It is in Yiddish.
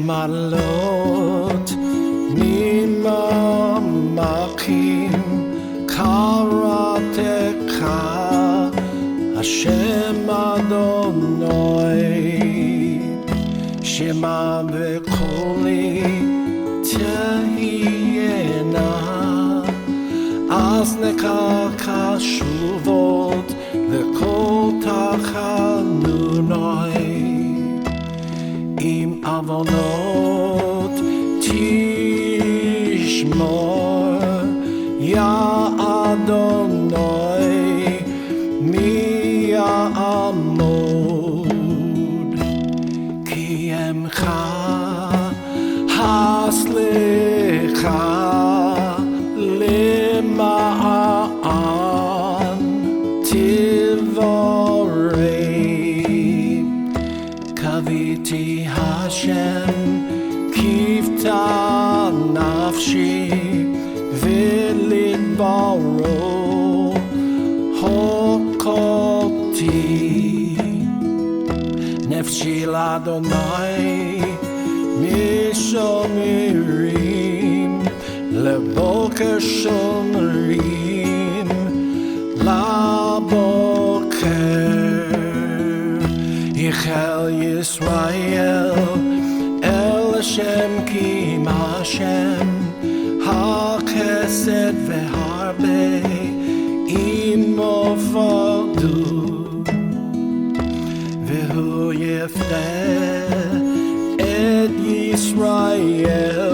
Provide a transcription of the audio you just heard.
המעלות ממעמקים קראתך השם אדוני שמע בקולי תהיינה אזנך קשובות לכל תחנוני עם עוונות תשמור יא אדוני מי יעמוד כי עמך הסליחה למען תבורי קוויתי השם כיוותה נפשי ולדברו הוקותי נפשי לאדוני משומרים לבוקר שומרים לבוקר יחל ישראל אל השם כי מהשם החסד והרבה עמו פקדו והוא יפנה את ישראל